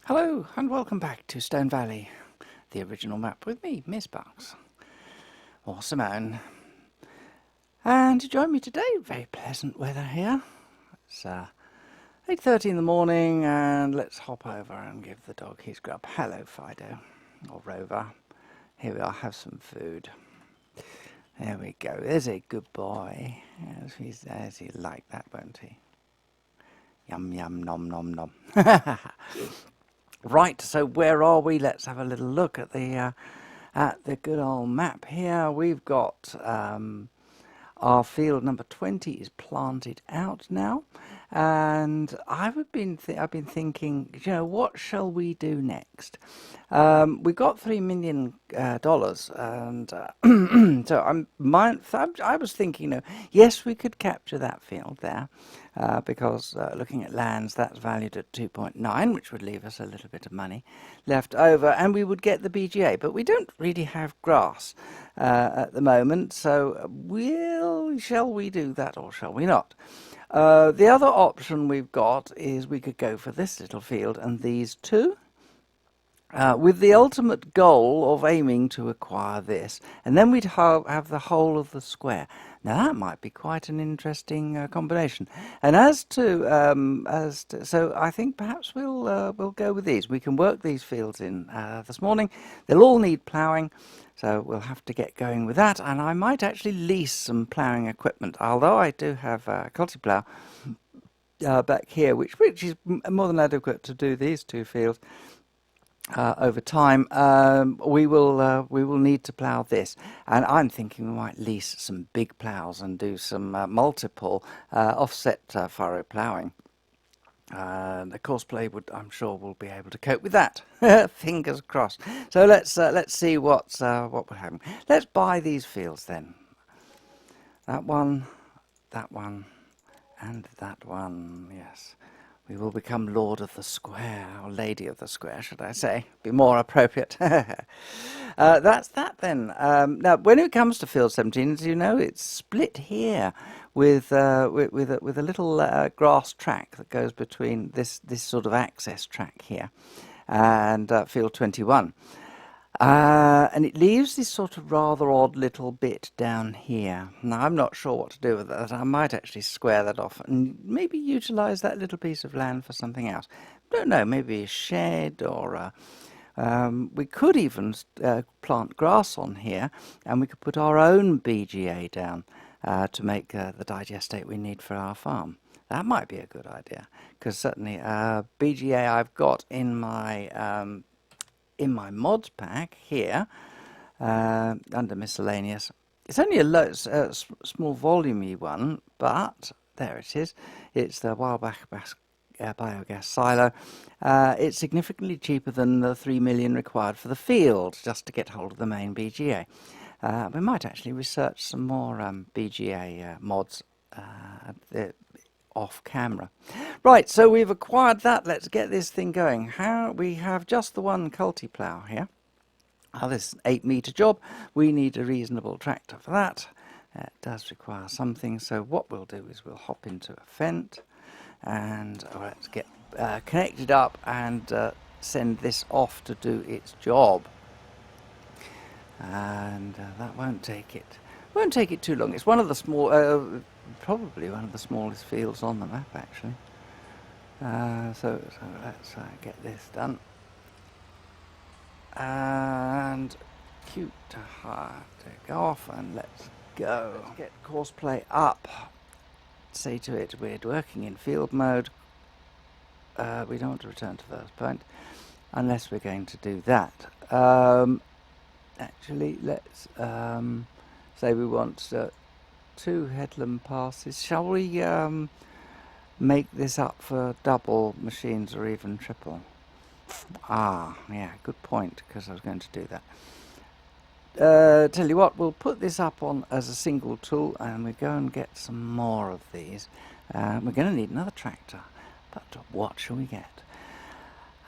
Hello and welcome back to Stone Valley, the original map with me, Miss Bucks, or Simone. And to join me today, very pleasant weather here. It's 8:30 in the morning and let's hop over and give the dog his grub. Hello Fido, or Rover. Here we are, have some food. There we go, there's a good boy. Yes, he'll like that, won't he? Yum yum nom nom nom. Right, so where are we? Let's have a little look at the good old map here. We've got our field number 20 is planted out now, and I've been thinking, what shall we do next? We got $3 million, and so I was thinking, yes, we could capture that field there, because looking at lands, that's valued at 2.9, which would leave us a little bit of money left over, and we would get the BGA. But we don't really have grass at the moment, so shall we do that or shall we not? The other option we've got is we could go for this little field and these two, with the ultimate goal of aiming to acquire this, and then we'd have the whole of the square. Now that might be quite an interesting combination. And so I think perhaps we'll go with these. We can work these fields in this morning. They'll all need ploughing, so we'll have to get going with that. And I might actually lease some ploughing equipment, although I do have a culti-plough back here, which is more than adequate to do these two fields. Over time, we will need to plough this, and I'm thinking we might lease some big ploughs and do some multiple offset furrow ploughing. The courseplay I'm sure will be able to cope with that. Fingers crossed. So let's see what will happen. Let's buy these fields then. That one, and that one. Yes. We will become Lord of the Square, or Lady of the Square, should I say? Be more appropriate. That's that then. Now, when it comes to Field 17, as you know, it's split here with a little grass track that goes between this sort of access track here and Field 21. And it leaves this sort of rather odd little bit down here. Now, I'm not sure what to do with that. I might actually square that off and maybe utilise that little piece of land for something else. Don't know, maybe a shed, or we could even plant grass on here, and we could put our own BGA down to make the digestate we need for our farm. That might be a good idea, because certainly BGA I've got in my mods pack here, under miscellaneous. It's only a small volumey one, but there it is. It's the wild biogas silo. It's significantly cheaper than the 3 million required for the field, just to get hold of the main BGA. We might actually research some more BGA mods off camera. Right, so we've acquired that. Let's get this thing going. We have just the one culti-plough here. This is an 8-metre job. We need a reasonable tractor for that. It does require something, so what we'll do is we'll hop into a Fendt and let's get connected up and send this off to do its job. And that won't take it too long. It's one of the small, probably one of the smallest fields on the map, actually. So let's get this done. And cute to go off, and let's go. Let's get courseplay up. Say to it, we're working in field mode. We don't want to return to first point unless we're going to do that. Actually, let's say we want 2 headland passes. Shall we make this up for double machines or even triple? Yeah, good point, because I was going to do that. Tell you what, we'll put this up on as a single tool, and we go and get some more of these. We're going to need another tractor, but what shall we get?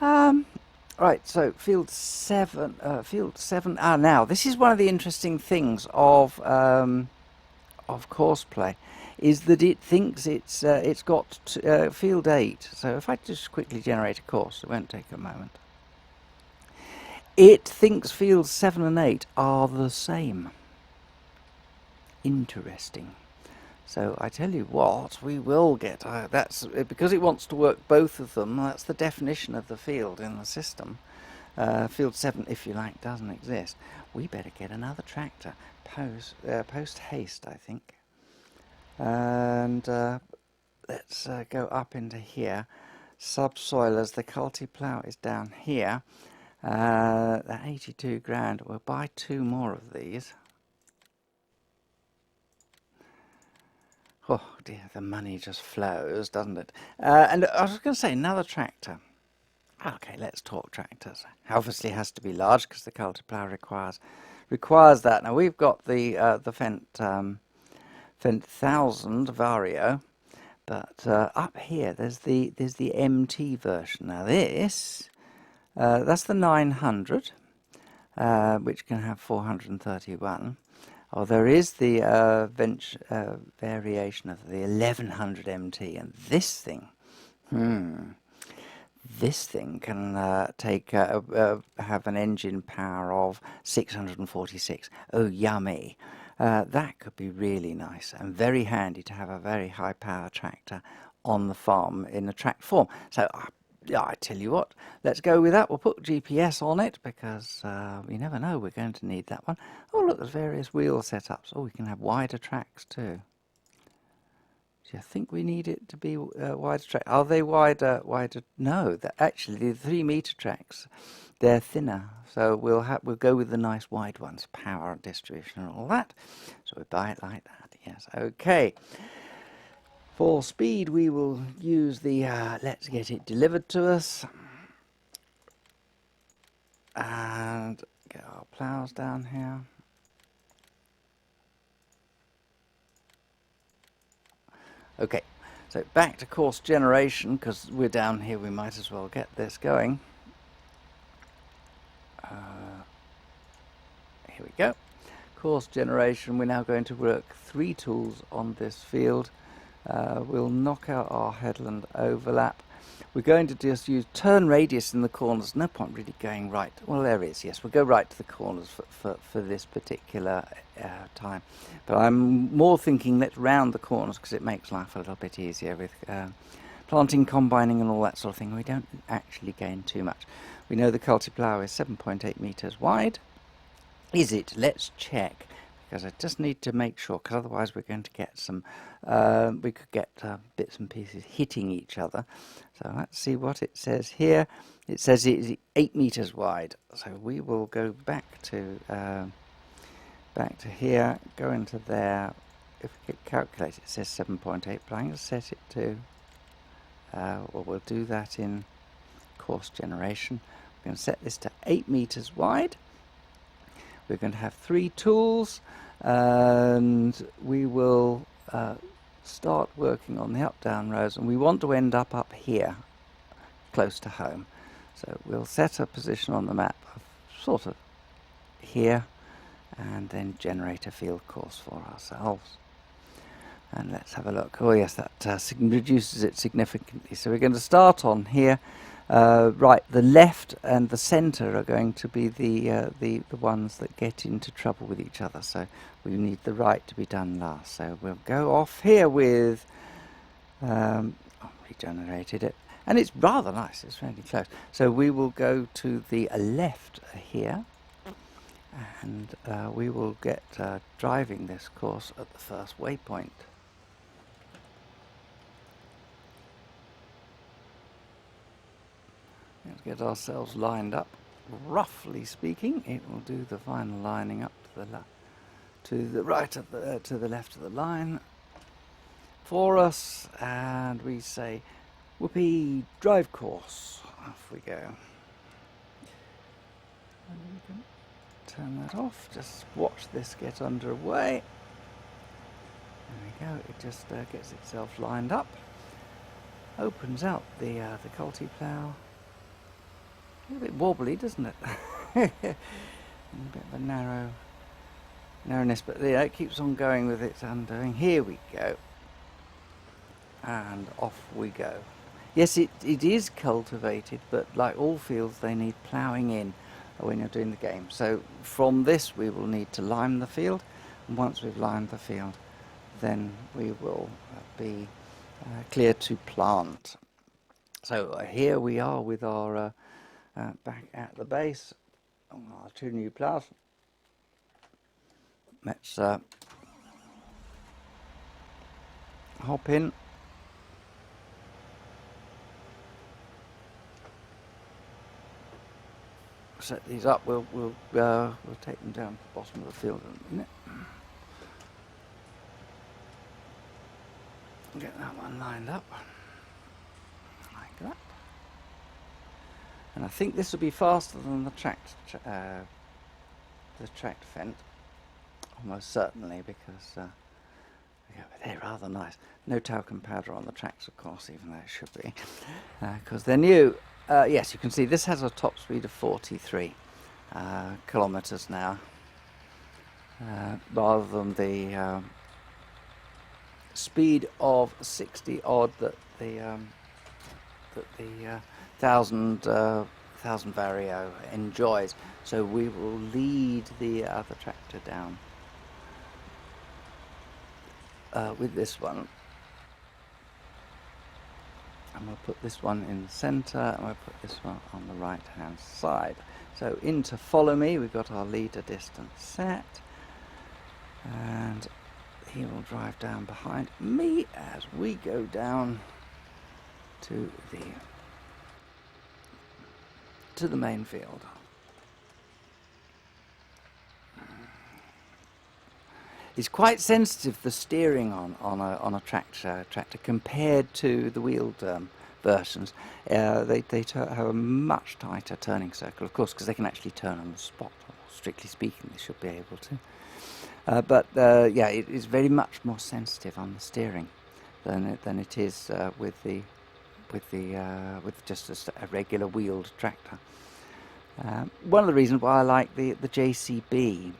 Right, so field 7. Now this is one of the interesting things of courseplay. is that it thinks it's got field 8. So if I just quickly generate a course, it won't take a moment. It thinks fields 7 and 8 are the same. Interesting. So I tell you what, we will get, that's because it wants to work both of them, that's the definition of the field in the system. Field 7, if you like, doesn't exist. We better get another tractor, post haste, I think. And let's go up into here. Subsoilers, the culti plough is down here. That 82 grand, we'll buy 2 more of these. Oh dear, the money just flows, doesn't it? And I was going to say, another tractor. Okay, let's talk tractors. Obviously has to be large because the culti plough requires that. Now we've got the Fendt 1000 Vario, but up here there's the MT version. Now this that's the 900, which can have 431. Oh, there is the variation of the 1100 MT, and this thing, this thing can have an engine power of 646. Oh, yummy! That could be really nice and very handy to have a very high power tractor on the farm in a tract form. So yeah, I tell you what, let's go with that. We'll put GPS on it because we never know, we're going to need that one. Oh look, there's various wheel setups. Oh, we can have wider tracks too. Do you think we need it to be wider track? Are they wider? No, actually the 3 meter tracks, they're thinner. So we'll go with the nice wide ones, power distribution and all that. So we buy it like that. Yes, okay. For speed, we will use the let's get it delivered to us. And get our ploughs down here. Okay, so back to course generation, because we're down here, we might as well get this going. Here we go. Course generation, we're now going to work 3 tools on this field. We'll knock out our headland overlap. We're going to just use turn radius in the corners. No point really going right. Well, there is, yes. We'll go right to the corners for this particular time. But I'm more thinking let's round the corners because it makes life a little bit easier with planting, combining and all that sort of thing. We don't actually gain too much. We know the culti plough is 7.8 meters wide. Is it? Let's check. Because I just need to make sure, because otherwise we're going to get some, we could get bits and pieces hitting each other. So let's see what it says here. It says it is 8 meters wide. So we will go back to here, go into there. If we could calculate, it says 7.8, but I'm going to set it to, well, we'll do that in course generation. We're going to set this to 8 meters wide. We're going to have 3 tools, and we will start working on the up-down rows, and we want to end up here, close to home. So we'll set a position on the map of sort of here, and then generate a field course for ourselves. And let's have a look. Oh yes, that reduces it significantly. So we're going to start on here. Right, the left and the centre are going to be the ones that get into trouble with each other. So we need the right to be done last. So we'll go off here with, regenerated it, and it's rather nice. It's really close. So we will go to the left here, and we will get driving this course at the first waypoint. Let's get ourselves lined up. Roughly speaking, it will do the final lining up to the right of to the left of the line for us, and we say, "Whoopee, drive course." Off we go. And we can turn that off. Just watch this get underway. There we go. It just gets itself lined up. Opens out the culti plough. A little bit wobbly, doesn't it? A bit of a narrowness, but it keeps on going with its undoing. Here we go. and off we go. Yes, it is cultivated, but like all fields, they need ploughing in when you're doing the game. So from this, we will need to lime the field, and once we've limed the field, then we will be clear to plant. So here we are with our back at the base, our two new ploughs. Let's hop in. Set these up. We'll take them down to the bottom of the field in a minute. Get that one lined up like that. And I think this will be faster than the tracked fent, almost certainly, because they're rather nice. No talcum powder on the tracks, of course, even though it should be, because they're new. Yes, you can see this has a top speed of 43 kilometers an hour, rather than the speed of 60 odd that the thousand Vario enjoys. So we will lead the other tractor down with this one. And we'll put this one in the centre, and we'll put this one on the right hand side. So into follow me, we've got our leader distance set, and he will drive down behind me as we go down to the main field. It's quite sensitive, the steering on a tractor compared to the wheeled versions. They have a much tighter turning circle, of course, because they can actually turn on the spot. Strictly speaking, they should be able to. But yeah, it is very much more sensitive on the steering than it is with just a regular wheeled tractor. One of the reasons why I like the JCB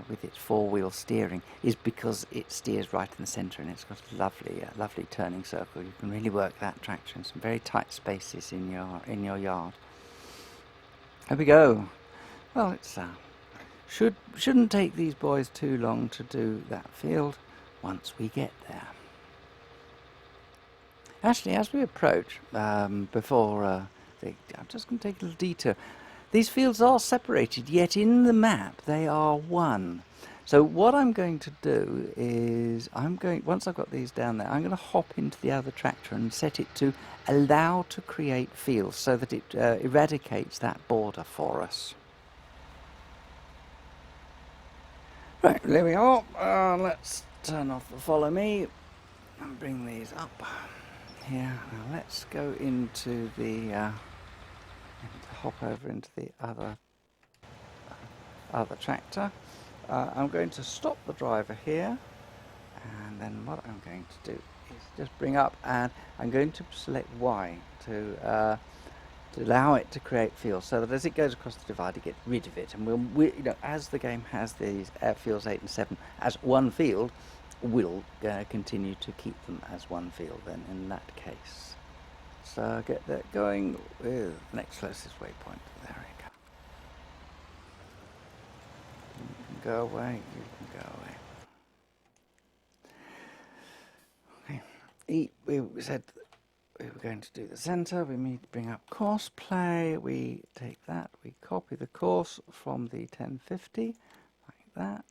with its four-wheel steering is because it steers right in the centre, and it's got a lovely turning circle. You can really work that tractor in some very tight spaces in your yard. There we go. Well, it's shouldn't take these boys too long to do that field once we get there. Actually, as we approach, I'm just going to take a little detour. These fields are separated, yet in the map they are one. So what I'm going to do is, once I've got these down there, I'm going to hop into the other tractor and set it to allow to create fields so that it eradicates that border for us. Right, there we are. Let's turn off the follow me and bring these up here. Now let's go into the hop over into the other tractor. I'm going to stop the driver here, and then what I'm going to do is just bring up, and I'm going to select Y to allow it to create fields, so that as it goes across the divide, it gets rid of it. And we as the game has these fields 8 and 7 as one field, we'll continue to keep them as one field. Then in that case. So get that going with the next closest waypoint. There we go. You can go away, you can go away. Okay. We said we were going to do the centre. We need to bring up course play. We take that, we copy the course from the 1050, like that.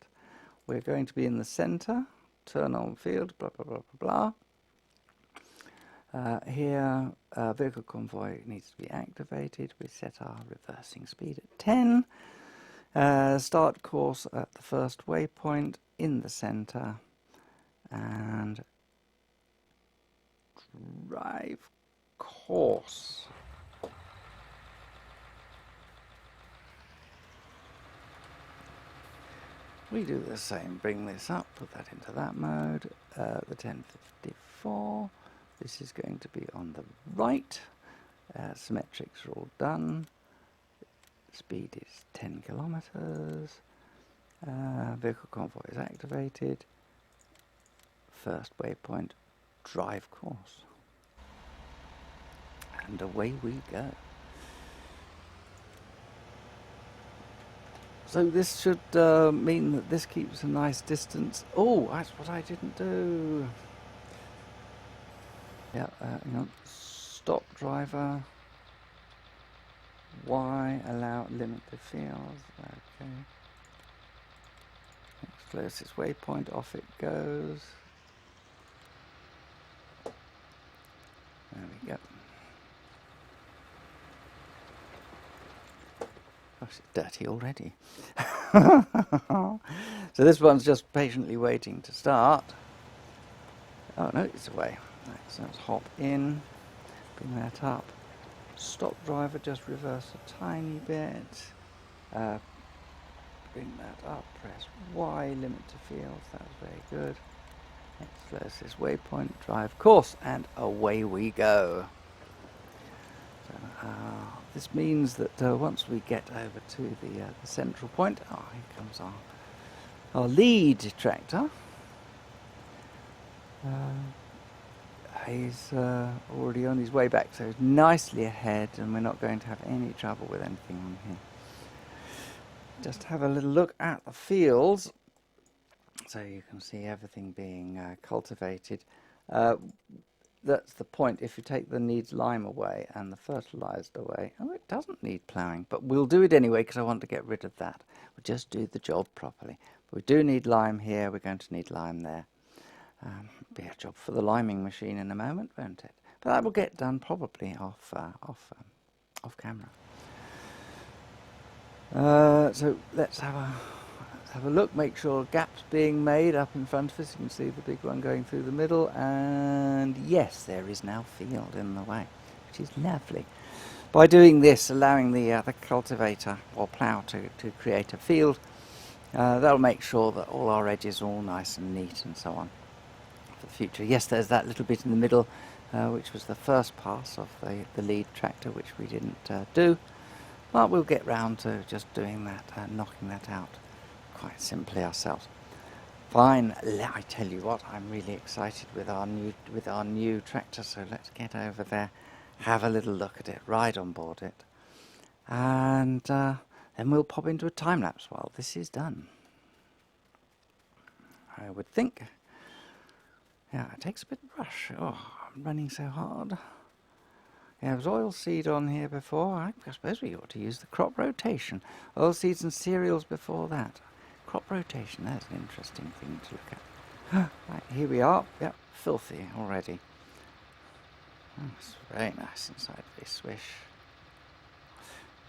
We're going to be in the centre, turn on field, blah, blah, blah, blah, blah. Here, vehicle convoy needs to be activated. We set our reversing speed at 10. Start course at the first waypoint in the centre, and drive course. We do the same. Bring this up, put that into that mode. The 1054. This is going to be on the right. Symmetrics are all done. Speed is 10 kilometers. Vehicle convoy is activated. First waypoint drive course. And away we go. So this should mean that this keeps a nice distance. Oh, that's what I didn't do. Yeah, hang on. Stop driver. Y, allow limit the fields. Okay. Next closest waypoint, off it goes. There we go. Gosh, it's dirty already. So this one's just patiently waiting to start. Oh no, it's away. Right, so let's hop in, bring that up. Stop driver, just reverse a tiny bit. Bring that up, press Y, limit to fields, that was very good. Next closest waypoint, drive course, and away we go. So, this means that once we get over to the central point, here comes our lead tractor. He's already on his way back, so he's nicely ahead, and we're not going to have any trouble with anything on here. Just have a little look at the fields, so you can see everything being cultivated. That's the point. If you take the needs lime away and the fertilised away, oh, it doesn't need ploughing, but we'll do it anyway because I want to get rid of that. We'll just do the job properly. But we do need lime here, we're going to need lime there. Be a job for the liming machine in a moment, won't it? But that will get done probably off camera. So let's have a look. Make sure a gap's being made up in front of us. You can see the big one going through the middle, and yes, there is now field in the way, which is lovely. By doing this, allowing the cultivator or plough to create a field, that'll make sure that all our edges are all nice and neat and so on. For the future. Yes, there's that little bit in the middle, which was the first pass of the lead tractor, which we didn't do. But we'll get round to just doing that, knocking that out quite simply ourselves. Fine. I tell you what, I'm really excited with our new tractor. So let's get over there, have a little look at it, ride on board it, and then we'll pop into a time lapse while this is done. I would think. Yeah, it takes a bit of rush. Oh, I'm running so hard. Yeah, there was oil seed on here before. I suppose we ought to use the crop rotation. Oil seeds and cereals before that. Crop rotation, that's an interesting thing to look at. Right, here we are. Yep, filthy already. Oh, it's very nice inside this swish.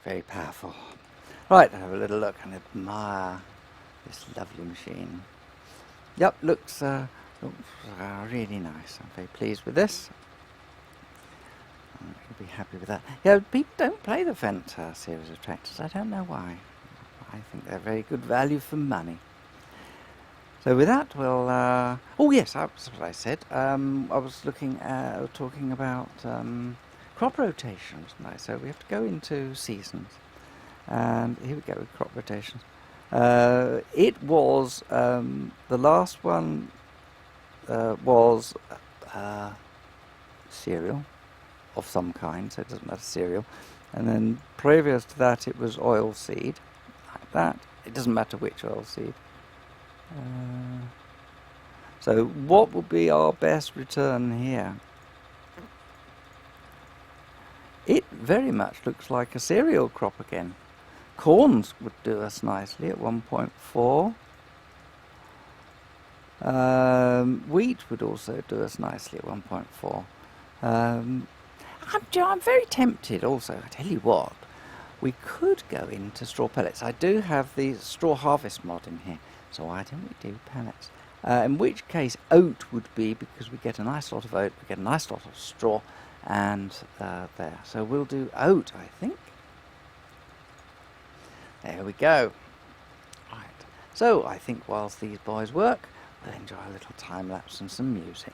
Very powerful. Right, have a little look and admire this lovely machine. Yep, looks really nice. I'm very pleased with this. You'll be happy with that. Yeah, people don't play the Fendt series of tractors. I don't know why. I think they're very good value for money. So with that, we'll... oh yes, that's what I said. I was talking about crop rotations. So we have to go into seasons. And here we go with crop rotations. It was... the last one was cereal of some kind, so it doesn't matter, cereal. And then previous to that it was oil seed, like that. It doesn't matter which oil seed. So what will be our best return here? It very much looks like a cereal crop again. Corns would do us nicely at 1.4. Wheat would also do us nicely at 1.4. I'm very tempted also. I tell you what, we could go into straw pellets. I do have the straw harvest mod in here, so why don't we do pellets? In which case oat would be, because we get a nice lot of oat, we get a nice lot of straw, and there. So we'll do oat, I think. There we go. Right. So I think whilst these boys work, we'll enjoy a little time lapse and some music.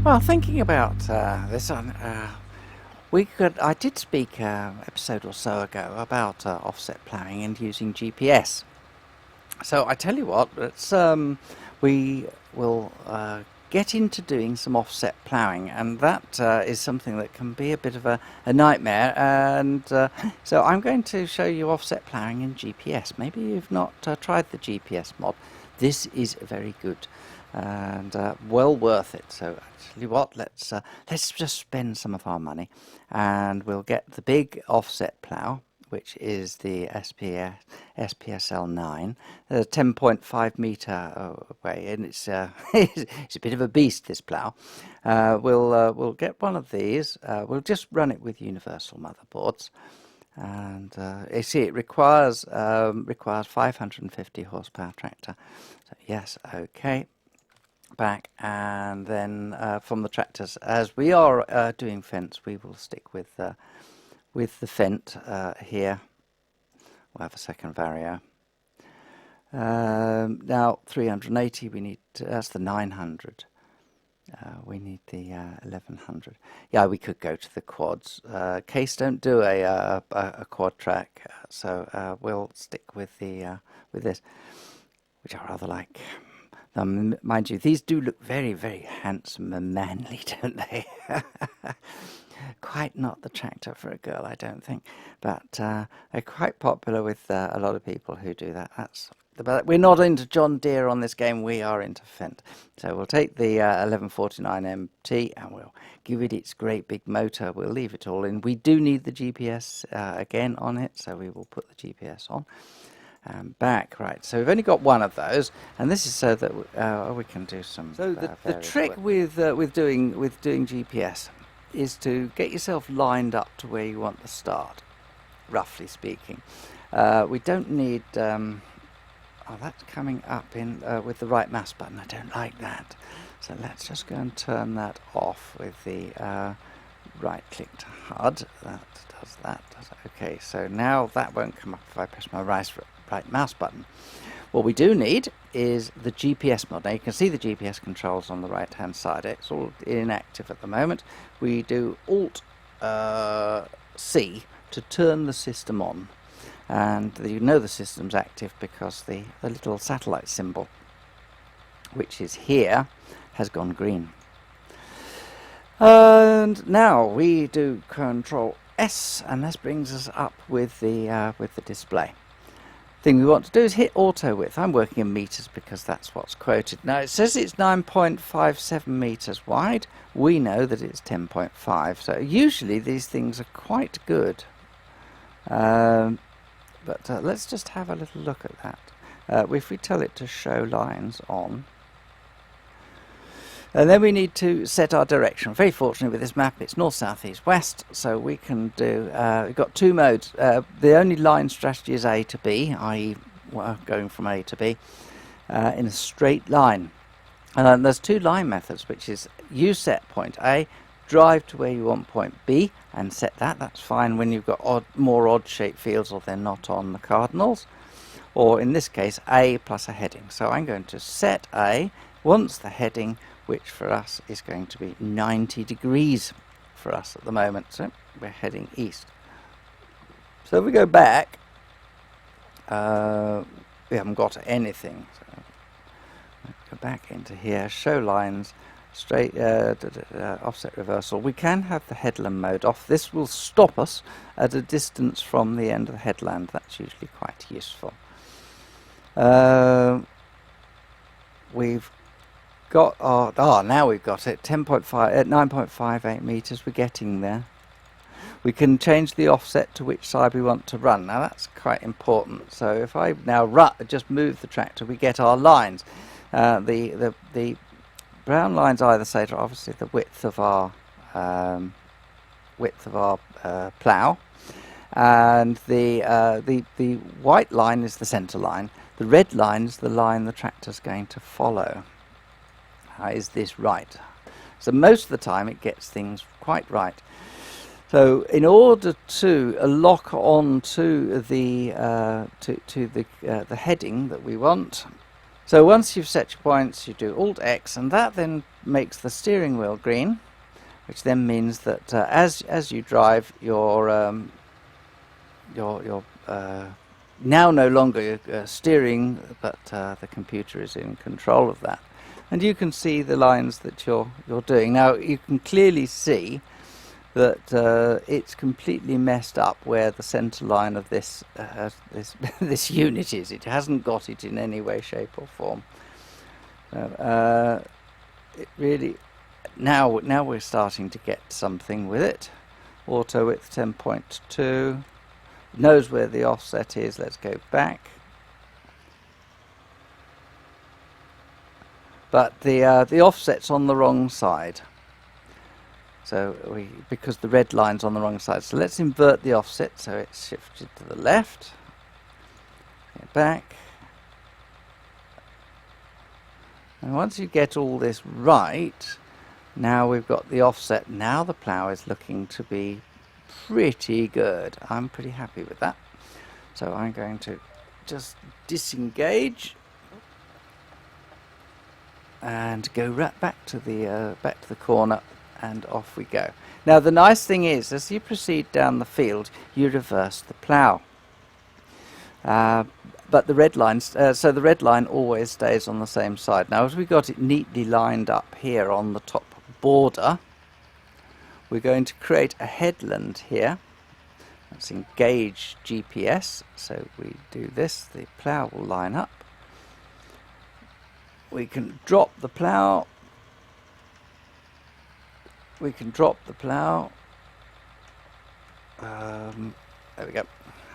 Well, thinking about this, I did speak episode or so ago about offset ploughing and using GPS. So I tell you what, we will get into doing some offset ploughing, and that is something that can be a bit of a nightmare. And so I'm going to show you offset ploughing in GPS. Maybe you've not tried the GPS mod. This is very good and well worth it. So actually, what? Let's just spend some of our money, and we'll get the big offset plough, which is the SPSL 9, 10.5 metre away, and it's it's a bit of a beast, this plough. We'll get one of these. We'll just run it with universal motherboards, and you see it requires 550 horsepower tractor. So yes, okay. Back, and then from the tractors, as we are doing fence, we will stick with the fent here. We'll have a second vario. Now 380, we need that's the 900. We need the 1100. Yeah, we could go to the quads. Case don't do a quad track, so we'll stick with this, which I rather like. Mind you, these do look very, very handsome and manly, don't they? Quite not the tractor for a girl, I don't think, but they're quite popular with a lot of people who do that. But we're not into John Deere on this game, we are into Fendt. So we'll take the 1149 MT and we'll give it its great big motor. We'll leave it all in. We do need the GPS again on it, so we will put the GPS on. Back, right, so we've only got one of those, and this is so that we can do some. So the trick with doing GPS is to get yourself lined up to where you want to start, roughly speaking. We don't need that's coming up in with the right mouse button. I don't like that, so let's just go and turn that off with the right click to HUD. That does that. Okay, so now that won't come up if I press my right mouse button. What we do need is the GPS mod. Now you can see the GPS controls on the right hand side. It's all inactive at the moment. We do Alt C to turn the system on, and you know the system's active because the little satellite symbol, which is here, has gone green. And now we do Control S, and this brings us up with the display. Thing we want to do is hit auto width. I'm working in meters because that's what's quoted. Now it says it's 9.57 meters wide. We know that it's 10.5. So usually these things are quite good. But let's just have a little look at that. If we tell it to show lines on, and then we need to set our direction. Very fortunate with this map, it's north, south, east, west, so we can do, we've got two modes. The only line strategy is A to B, i.e. going from A to B in a straight line. And there's two line methods, which is you set point A, drive to where you want point B, and set that. That's fine when you've got more odd-shaped fields or they're not on the cardinals. Or in this case, A plus a heading. So I'm going to set A, once the heading, which for us is going to be 90 degrees for us at the moment. So we're heading east. So if we go back, we haven't got anything. So go back into here, show lines, straight offset reversal. We can have the headland mode off. This will stop us at a distance from the end of the headland. That's usually quite useful. We've got our, now we've got it, 10.5 at 9.58 meters. We're getting there. We can change the offset to which side we want to run. Now that's quite important. So if I now just move the tractor, we get our lines. The brown lines either side are obviously the width of our plough, and the white line is the centre line. The red line is the line the tractor's going to follow. Is this right? So most of the time it gets things quite right. So in order to lock on to the heading that we want, So once you've set your points, you do Alt X, and that then makes the steering wheel green, which then means that as you drive, you're now no longer steering, but the computer is in control of that, and you can see the lines that you're doing. Now you can clearly see that it's completely messed up where the center line of this this unit is. It hasn't got it in any way, shape or form. It really now we're starting to get something with it. Auto width 10.2, knows where the offset is. Let's go back. But the offset's on the wrong side. So because the red line's on the wrong side. So let's invert the offset so it's shifted to the left. Get back. And once you get all this right, now we've got the offset. Now the plough is looking to be pretty good. I'm pretty happy with that. So I'm going to just disengage and go right back to the corner. And off we go. Now the nice thing is, as you proceed down the field, you reverse the plough. But the red line, so the red line always stays on the same side. Now as we got it neatly lined up here on the top border, we're going to create a headland here. Let's engage GPS. So we do this, the plough will line up. We can drop the plough. We can drop the plough. There we go.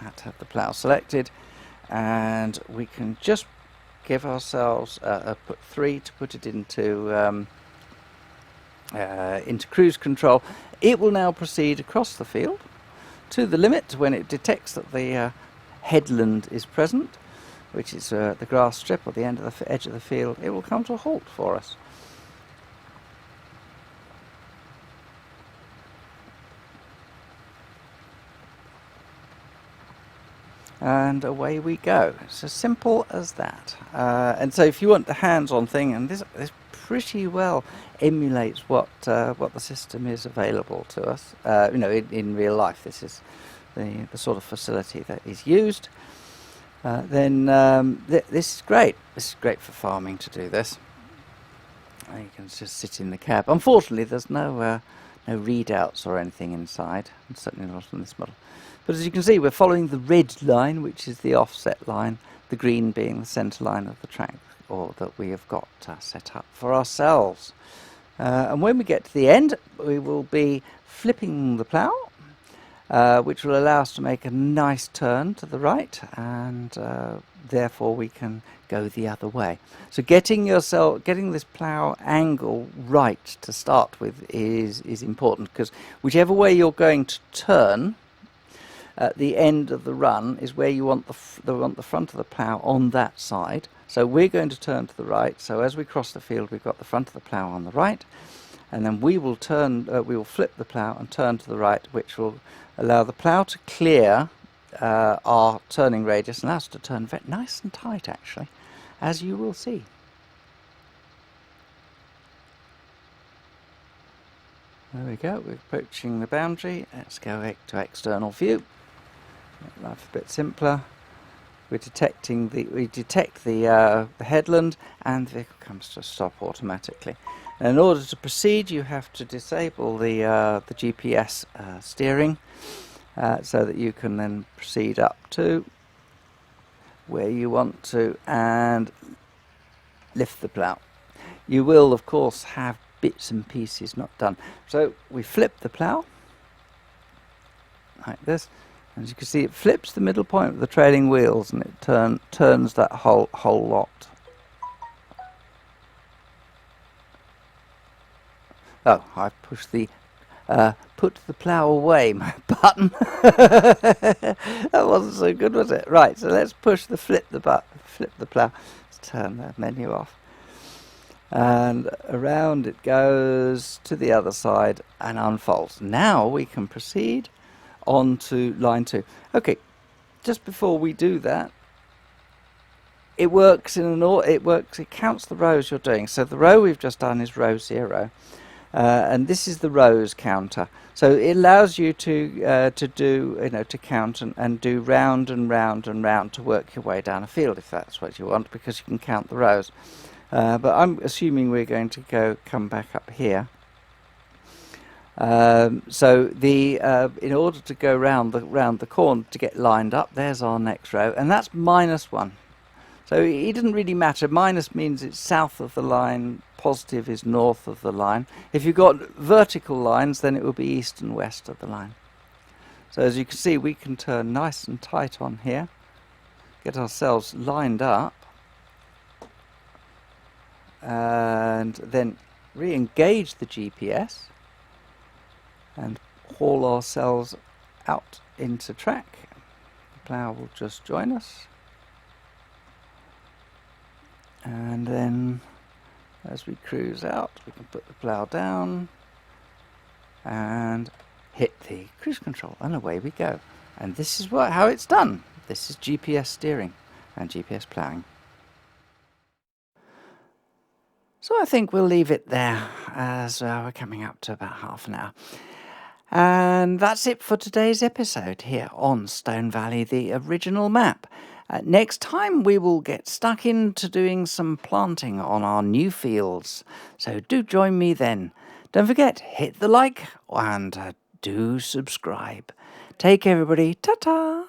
Had to have the plough selected, and we can just give ourselves put 3 to put it into cruise control. It will now proceed across the field to the limit. When it detects that the headland is present, which is the grass strip or the end of the edge of the field, it will come to a halt for us. And away we go. It's as simple as that. And so if you want the hands-on thing, and this pretty well emulates what the system is available to us. In real life, this is the sort of facility that is used. This is great. This is great for farming to do this. You can just sit in the cab. Unfortunately, there's no readouts or anything inside, and certainly not on this model. But as you can see, we're following the red line, which is the offset line, the green being the centre line of the track, or that we have got set up for ourselves. And when we get to the end, we will be flipping the plough, which will allow us to make a nice turn to the right, and therefore we can go the other way. So getting this plough angle right to start with is important, because whichever way you're going to turn at the end of the run is where you want the front of the plough on that side. So we're going to turn to the right. So as we cross the field, we've got the front of the plough on the right, and then we will flip the plough and turn to the right, which will allow the plough to clear our turning radius and allow us to turn very nice and tight, actually, as you will see. There we go, we're approaching the boundary. Let's go to external view. Make life a bit simpler. We detect the headland, and the vehicle comes to a stop automatically. And in order to proceed, you have to disable the GPS steering, so that you can then proceed up to where you want to and lift the plough. You will, of course, have bits and pieces not done. So we flip the plough like this. As you can see, it flips the middle point of the trailing wheels, and it turns that whole lot. Oh, I pushed the put the plough away button. That wasn't so good, was it? Right, so let's push the flip the plough. Let's turn the menu off. And around it goes to the other side and unfolds. Now we can proceed on to line 2. Okay, just before we do that, It works in it counts the rows you're doing. So the row we've just done is row 0, and this is the rows counter. So it allows you to do, to count and do round and round and round to work your way down a field if that's what you want, because you can count the rows. But I'm assuming we're going to come back up here. So in order to go round the corner to get lined up, there's our next row, and that's -1. So it didn't really matter. Minus means it's south of the line, positive is north of the line. If you've got vertical lines, then it will be east and west of the line. So as you can see, we can turn nice and tight on here, get ourselves lined up, and then re-engage the GPS and haul ourselves out into track. The plough will just join us. And then as we cruise out, we can put the plough down and hit the cruise control, and away we go. And this is how it's done. This is GPS steering and GPS ploughing. So I think we'll leave it there, as we're coming up to about half an hour. And that's it for today's episode here on Stone Valley, the original map. Next time we will get stuck into doing some planting on our new fields. So do join me then. Don't forget, hit the like and do subscribe. Take care everybody. Ta-ta!